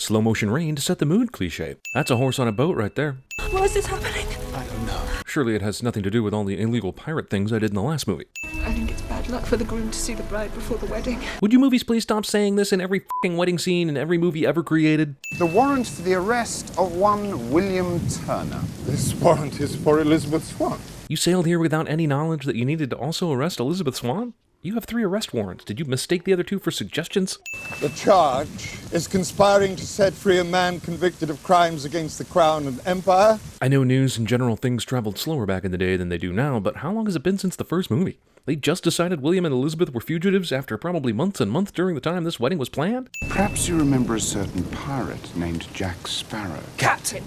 slow motion rain to set the mood cliche. That's a horse on a boat right there. Why is this happening? I don't know. Surely it has nothing to do with all the illegal pirate things I did in the last movie. I think it's bad luck for the groom to see the bride before the wedding. Would you movies please stop saying this in every f***ing wedding scene in every movie ever created? The warrant for the arrest of one William Turner. This warrant is for Elizabeth Swann. You sailed here without any knowledge that you needed to also arrest Elizabeth Swann? You have 3 arrest warrants. Did you mistake the other 2 for suggestions? The charge is conspiring to set free a man convicted of crimes against the crown and empire. I know news and general things traveled slower back in the day than they do now, but how long has it been since the first movie? They just decided William and Elizabeth were fugitives after probably months and months during the time this wedding was planned? Perhaps you remember a certain pirate named Jack Sparrow. Captain!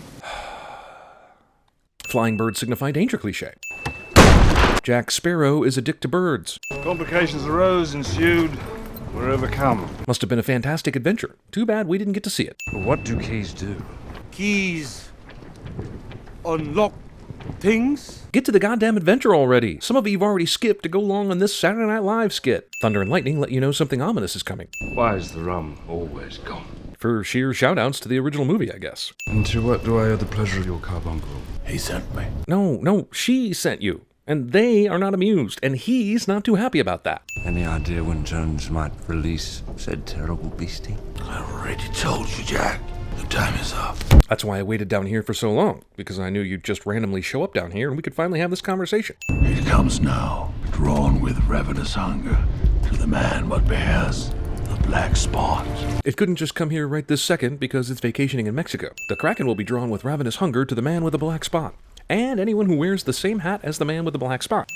Flying birds signify danger cliché. Jack Sparrow is a dick to birds. Complications arose, ensued, were overcome. Must have been a fantastic adventure. Too bad we didn't get to see it. What do keys do? Keys unlock things? Get to the goddamn adventure already. Some of you've already skipped to go along on this Saturday Night Live skit. Thunder and lightning let you know something ominous is coming. Why is the rum always gone? For sheer shout-outs to the original movie, I guess. And to what do I owe the pleasure of your carbuncle? He sent me. No, she sent you. And they are not amused, and he's not too happy about that. Any idea when Jones might release said terrible beastie? I already told you, Jack. The time is up. That's why I waited down here for so long, because I knew you'd just randomly show up down here and we could finally have this conversation. It comes now, drawn with ravenous hunger, to the man what bears the black spot. It couldn't just come here right this second because it's vacationing in Mexico. The Kraken will be drawn with ravenous hunger to the man with the black spot. And anyone who wears the same hat as the man with the black spot.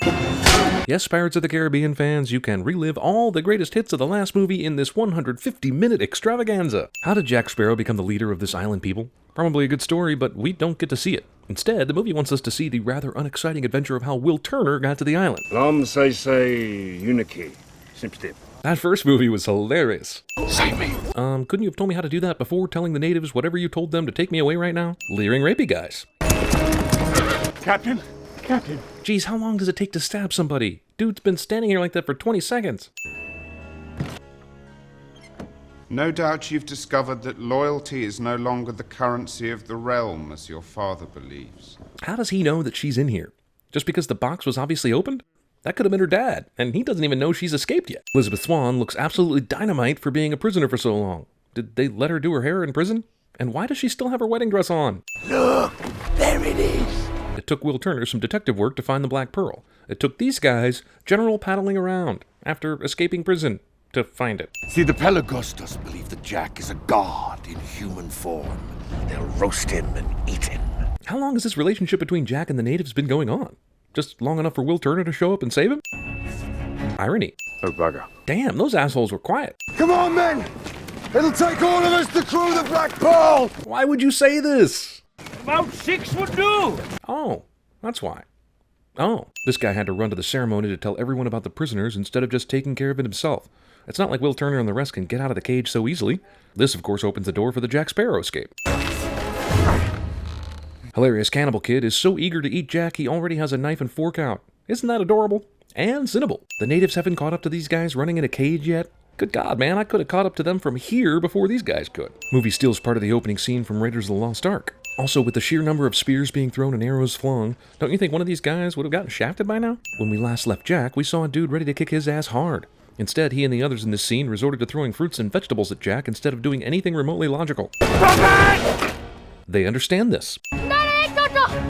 Yes, Pirates of the Caribbean fans, you can relive all the greatest hits of the last movie in this 150-minute extravaganza. How did Jack Sparrow become the leader of this island people? Probably a good story, but we don't get to see it. Instead, the movie wants us to see the rather unexciting adventure of how Will Turner got to the island. Lum say uniki. Simpstip. That first movie was hilarious. Save me. Couldn't you have told me how to do that before telling the natives whatever you told them to take me away right now? Leering rapey guys. Captain? Captain? Geez, how long does it take to stab somebody? Dude's been standing here like that for 20 seconds. No doubt you've discovered that loyalty is no longer the currency of the realm, as your father believes. How does he know that she's in here? Just because the box was obviously opened? That could have been her dad, and he doesn't even know she's escaped yet. Elizabeth Swann looks absolutely dynamite for being a prisoner for so long. Did they let her do her hair in prison? And why does she still have her wedding dress on? Look, there it is. It took Will Turner some detective work to find the Black Pearl. It took these guys general paddling around after escaping prison to find it. See, the Pelagostos believe that Jack is a god in human form. They'll roast him and eat him. How long has this relationship between Jack and the natives been going on? Just long enough for Will Turner to show up and save him? Irony. Oh, bugger. Damn, those assholes were quiet. Come on, men! It'll take all of us to crew the Black Pearl! Why would you say this? About 6 would do! Oh, that's why. Oh, this guy had to run to the ceremony to tell everyone about the prisoners instead of just taking care of it himself. It's not like Will Turner and the rest can get out of the cage so easily. This, of course, opens the door for the Jack Sparrow escape. Hilarious Cannibal Kid is so eager to eat Jack he already has a knife and fork out. Isn't that adorable? And Cinnable. The natives haven't caught up to these guys running in a cage yet. Good God, man, I could have caught up to them from here before these guys could. Movie steals part of the opening scene from Raiders of the Lost Ark. Also, with the sheer number of spears being thrown and arrows flung, don't you think one of these guys would have gotten shafted by now? When we last left Jack, we saw a dude ready to kick his ass hard. Instead, he and the others in this scene resorted to throwing fruits and vegetables at Jack instead of doing anything remotely logical. They understand this.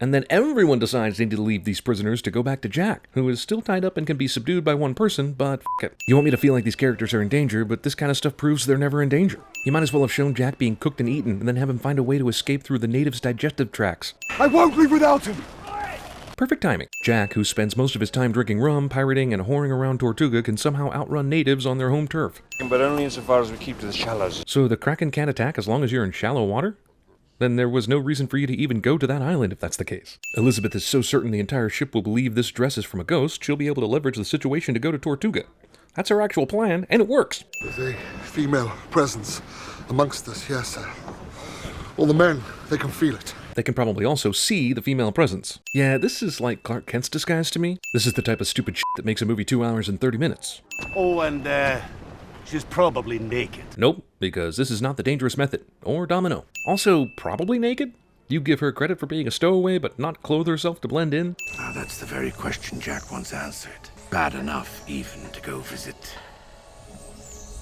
And then everyone decides they need to leave these prisoners to go back to Jack, who is still tied up and can be subdued by one person, but f*** it. You want me to feel like these characters are in danger, but this kind of stuff proves they're never in danger. You might as well have shown Jack being cooked and eaten, and then have him find a way to escape through the natives' digestive tracts. I won't leave without him! Perfect timing. Jack, who spends most of his time drinking rum, pirating, and whoring around Tortuga, can somehow outrun natives on their home turf. But only insofar as we keep to the shallows. So the Kraken can't attack as long as you're in shallow water? Then there was no reason for you to even go to that island if that's the case. Elizabeth is so certain the entire ship will believe this dress is from a ghost, she'll be able to leverage the situation to go to Tortuga. That's her actual plan, and it works. There's a female presence amongst us, yes. All the men, they can feel it. They can probably also see the female presence. Yeah, this is like Clark Kent's disguise to me. This is the type of stupid shit that makes a movie 2 hours and 30 minutes. Oh, and she's probably naked. Nope. because this is not the dangerous method, or Domino. Also, probably naked? You give her credit for being a stowaway, but not clothe herself to blend in? Now that's the very question Jack once answered. Bad enough even to go visit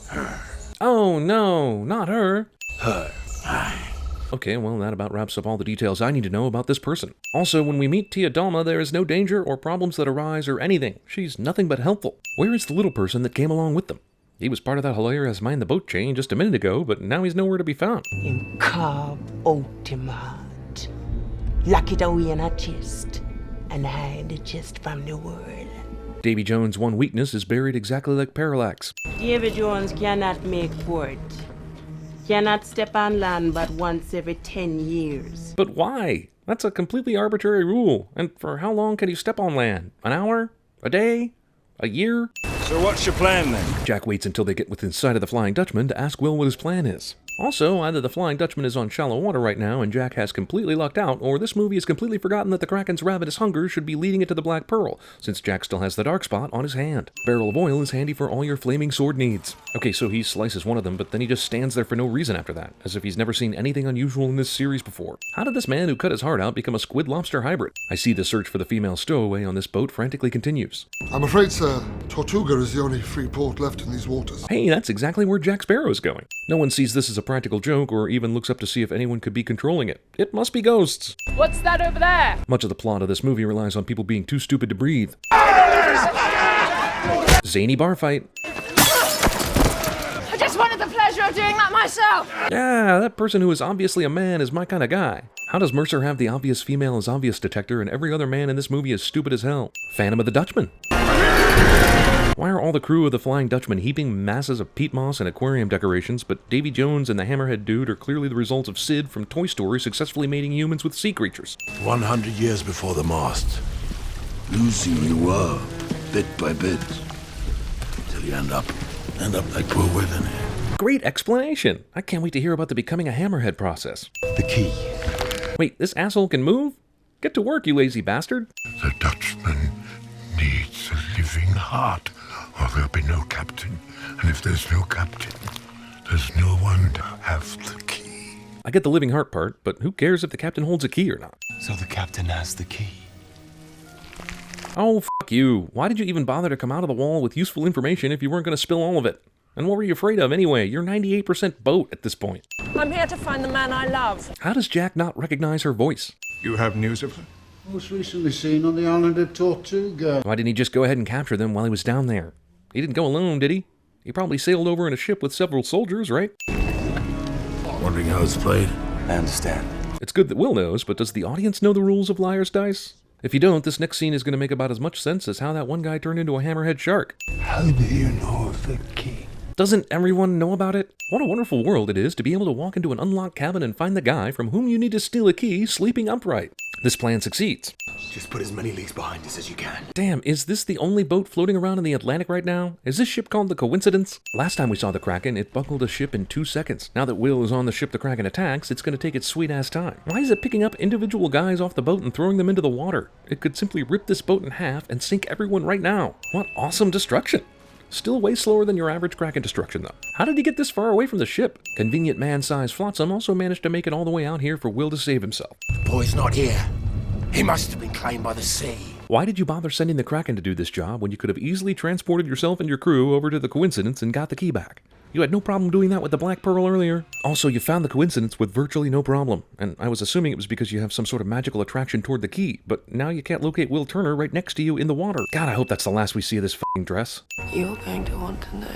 her. Oh no, not her. Her. Aye. Okay, well, that about wraps up all the details I need to know about this person. Also, when we meet Tia Dalma, there is no danger or problems that arise or anything. She's nothing but helpful. Where is the little person that came along with them? He was part of that hilarious mind the boat chain just a minute ago, but now he's nowhere to be found. In carb ultimate. Lock it away in a chest and hide the chest from the world. Davy Jones' one weakness is buried exactly like Parallax. Davy Jones cannot make port. Cannot step on land but once every 10 years. But why? That's a completely arbitrary rule. And for how long can you step on land? An hour? A day? A year? So what's your plan then? Jack waits until they get within sight of the Flying Dutchman to ask Will what his plan is. Also, either the Flying Dutchman is on shallow water right now and Jack has completely lucked out, or this movie has completely forgotten that the Kraken's ravenous hunger should be leading it to the Black Pearl, since Jack still has the dark spot on his hand. Barrel of oil is handy for all your flaming sword needs. Okay, so he slices one of them, but then he just stands there for no reason after that, as if he's never seen anything unusual in this series before. How did this man who cut his heart out become a squid-lobster hybrid? I see the search for the female stowaway on this boat frantically continues. I'm afraid, sir, Tortuga is the only free port left in these waters. Hey, that's exactly where Jack Sparrow is going. No one sees this as a practical joke or even looks up to see if anyone could be controlling it. It must be ghosts. What's that over there? Much of the plot of this movie relies on people being too stupid to breathe. Zany bar fight. I just wanted the pleasure of doing that myself. Yeah, that person who is obviously a man is my kind of guy. How does Mercer have the obvious female as obvious detector and every other man in this movie is stupid as hell? Phantom of the Dutchman. Why are all the crew of the Flying Dutchman heaping masses of peat moss and aquarium decorations, but Davy Jones and the Hammerhead Dude are clearly the results of Sid from Toy Story successfully mating humans with sea creatures? 100 years before the mast, losing you were, bit by bit, till you end up like poor Within here. Great explanation. I can't wait to hear about the becoming a Hammerhead process. The key. Wait, this asshole can move? Get to work, you lazy bastard. The Dutchman needs a living heart, or there'll be no captain. And if there's no captain, there's no one to have the key. I get the living heart part, but who cares if the captain holds a key or not? So the captain has the key. Oh, fuck you. Why did you even bother to come out of the wall with useful information if you weren't going to spill all of it? And what were you afraid of anyway? You're 98% boat at this point. I'm here to find the man I love. How does Jack not recognize her voice? You have news of her? Most recently seen on the island of Tortuga. Why didn't he just go ahead and capture them while he was down there? He didn't go alone, did he? He probably sailed over in a ship with several soldiers, right? Wondering how it's played? I understand. It's good that Will knows, but does the audience know the rules of Liar's Dice? If you don't, this next scene is going to make about as much sense as how that one guy turned into a hammerhead shark. How do you know of the key? Doesn't everyone know about it? What a wonderful world it is to be able to walk into an unlocked cabin and find the guy from whom you need to steal a key sleeping upright. This plan succeeds. Just put as many leagues behind us as you can. Damn, is this the only boat floating around in the Atlantic right now? Is this ship called the Coincidence? Last time we saw the Kraken, it buckled a ship in 2 seconds. Now that Will is on the ship the Kraken attacks, it's going to take its sweet-ass time. Why is it picking up individual guys off the boat and throwing them into the water? It could simply rip this boat in half and sink everyone right now. What awesome destruction! Still way slower than your average Kraken destruction, though. How did he get this far away from the ship? Convenient man-sized Flotsam also managed to make it all the way out here for Will to save himself. The boy's not here. He must have been claimed by the sea. Why did you bother sending the Kraken to do this job when you could have easily transported yourself and your crew over to the Coincidence and got the key back? You had no problem doing that with the Black Pearl earlier. Also, you found the Coincidence with virtually no problem, and I was assuming it was because you have some sort of magical attraction toward the key, but now you can't locate Will Turner right next to you in the water. God, I hope that's the last we see of this f***ing dress. You're going to want to know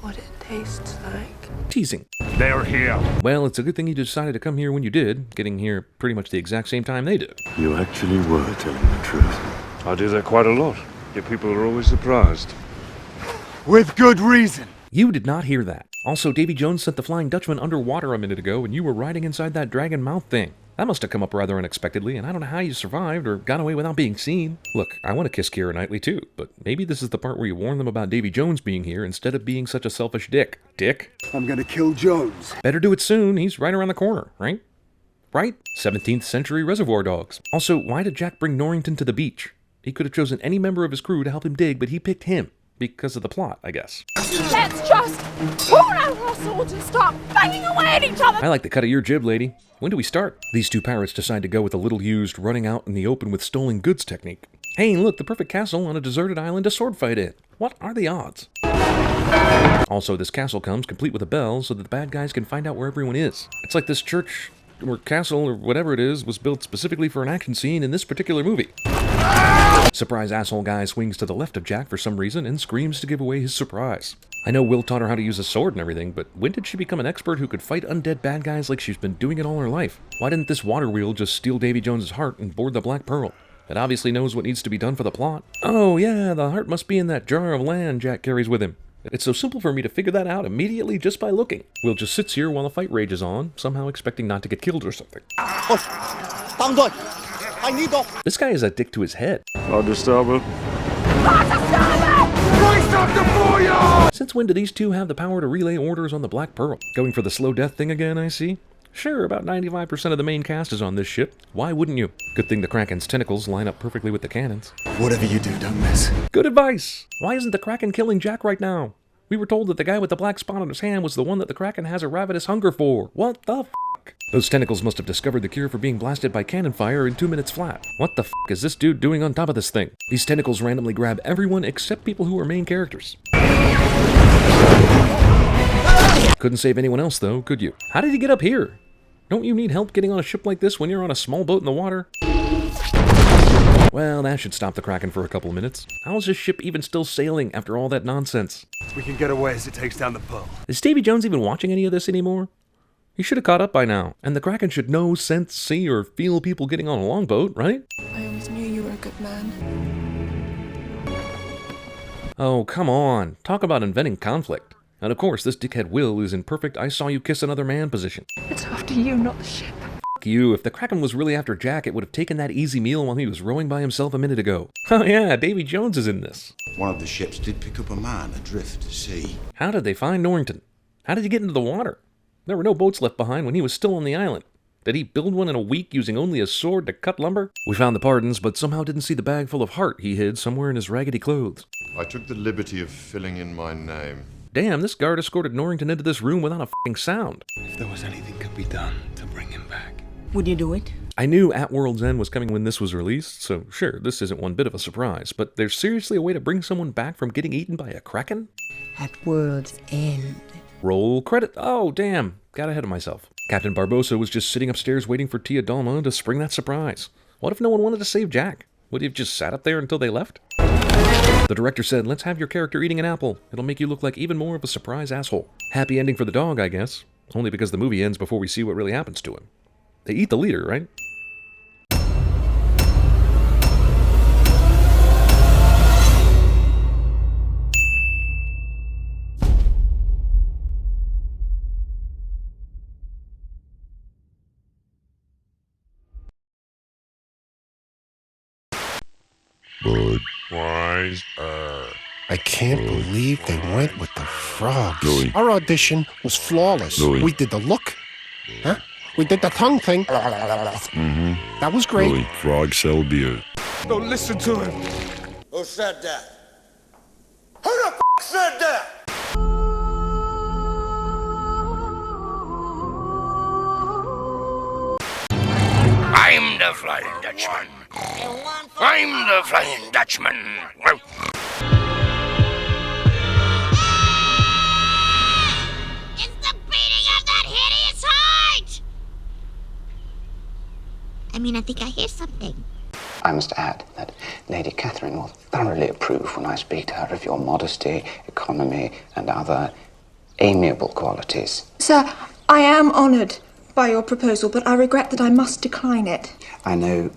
what it tastes like. Teasing. They're here. Well, it's a good thing you decided to come here when you did, getting here pretty much the exact same time they did. You actually were telling the truth. I do that quite a lot. Your people are always surprised. With good reason. You did not hear that. Also, Davy Jones sent the Flying Dutchman underwater a minute ago, and you were riding inside that dragon mouth thing. That must have come up rather unexpectedly, and I don't know how you survived or got away without being seen. Look, I want to kiss Keira Knightley too, but maybe this is the part where you warn them about Davy Jones being here instead of being such a selfish dick. Dick? I'm gonna kill Jones. Better do it soon, he's right around the corner, right? Right? 17th century Reservoir Dogs. Also, why did Jack bring Norrington to the beach? He could have chosen any member of his crew to help him dig, but he picked him. Because of the plot, I guess. Let's just pull out our swords and start banging away at each other. I like the cut of your jib, lady. When do we start? These two pirates decide to go with the little-used running out in the open with stolen goods technique. Hey, look, the perfect castle on a deserted island to sword fight in. What are the odds? Also, this castle comes complete with a bell so that the bad guys can find out where everyone is. It's like this church or castle or whatever it is was built specifically for an action scene in this particular movie. Surprise asshole guy swings to the left of Jack for some reason and screams to give away his surprise. I know Will taught her how to use a sword and everything, but when did she become an expert who could fight undead bad guys like she's been doing it all her life? Why didn't this water wheel just steal Davy Jones' heart and board the Black Pearl? It obviously knows what needs to be done for the plot. Oh yeah, the heart must be in that jar of land Jack carries with him. It's so simple for me to figure that out immediately just by looking. Will just sits here while the fight rages on, somehow expecting not to get killed or something. This guy is a dick to his head. Not disturb it. Since when do these two have the power to relay orders on the Black Pearl? Going for the slow death thing again, I see? Sure, about 95% of the main cast is on this ship. Why wouldn't you? Good thing the Kraken's tentacles line up perfectly with the cannons. Whatever you do, don't miss. Good advice! Why isn't the Kraken killing Jack right now? We were told that the guy with the black spot on his hand was the one that the Kraken has a ravenous hunger for. What the f***? Those tentacles must have discovered the cure for being blasted by cannon fire in 2 minutes flat. What the f*** is this dude doing on top of this thing? These tentacles randomly grab everyone except people who are main characters. Couldn't save anyone else though, could you? How did he get up here? Don't you need help getting on a ship like this when you're on a small boat in the water? Well, that should stop the Kraken for a couple of minutes. How is this ship even still sailing after all that nonsense? We can get away as it takes down the pearl. Is Davy Jones even watching any of this anymore? He should have caught up by now, and the Kraken should know, sense, see, or feel people getting on a longboat, right? I always knew you were a good man. Oh, come on. Talk about inventing conflict. And of course, this dickhead Will is in perfect I saw you kiss another man position. It's after you, not the ship. F*** you. If the Kraken was really after Jack, it would have taken that easy meal while he was rowing by himself a minute ago. Oh yeah, Davy Jones is in this. One of the ships did pick up a man adrift at sea. How did they find Norrington? How did he get into the water? There were no boats left behind when he was still on the island. Did he build one in a week using only a sword to cut lumber? We found the pardons, but somehow didn't see the bag full of heart he hid somewhere in his raggedy clothes. I took the liberty of filling in my name. Damn, this guard escorted Norrington into this room without a f***ing sound. If there was anything could be done to bring him back. Would you do it? I knew At World's End was coming when this was released, so sure, this isn't one bit of a surprise, but there's seriously a way to bring someone back from getting eaten by a Kraken? At World's End. Roll credit. Oh, damn. Got ahead of myself. Captain Barbossa was just sitting upstairs waiting for Tia Dalma to spring that surprise. What if no one wanted to save Jack? Would he have just sat up there until they left? The director said, let's have your character eating an apple. It'll make you look like even more of a surprise asshole. Happy ending for the dog, I guess. Only because the movie ends before we see what really happens to him. They eat the leader, right? Budweiser. I can't believe they went with the frogs. Louis. Our audition was flawless. Louis. We did the look. Huh? We did the tongue thing. Mm-hmm. That was great. Louis, frogs sell beer. Don't listen to him. Who said that? Who the f*** said that? I'm the Flying Dutchman. I'm the Flying Dutchman. It's the beating of that hideous heart! I think I hear something. I must add that Lady Catherine will thoroughly approve when I speak to her of your modesty, economy, and other amiable qualities. Sir, I am honoured by your proposal, but I regret that I must decline it. I know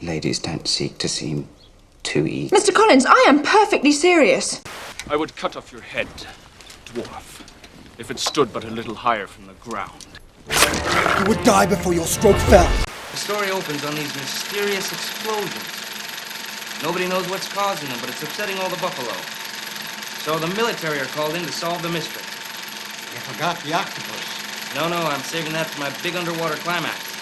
ladies don't seek to seem too eager. Mr. Collins, I am perfectly serious. I would cut off your head, dwarf, if it stood but a little higher from the ground. You would die before your stroke fell. The story opens on these mysterious explosions. Nobody knows what's causing them, but it's upsetting all the buffalo. So the military are called in to solve the mystery. You forgot the octopus. No, I'm saving that for my big underwater climax.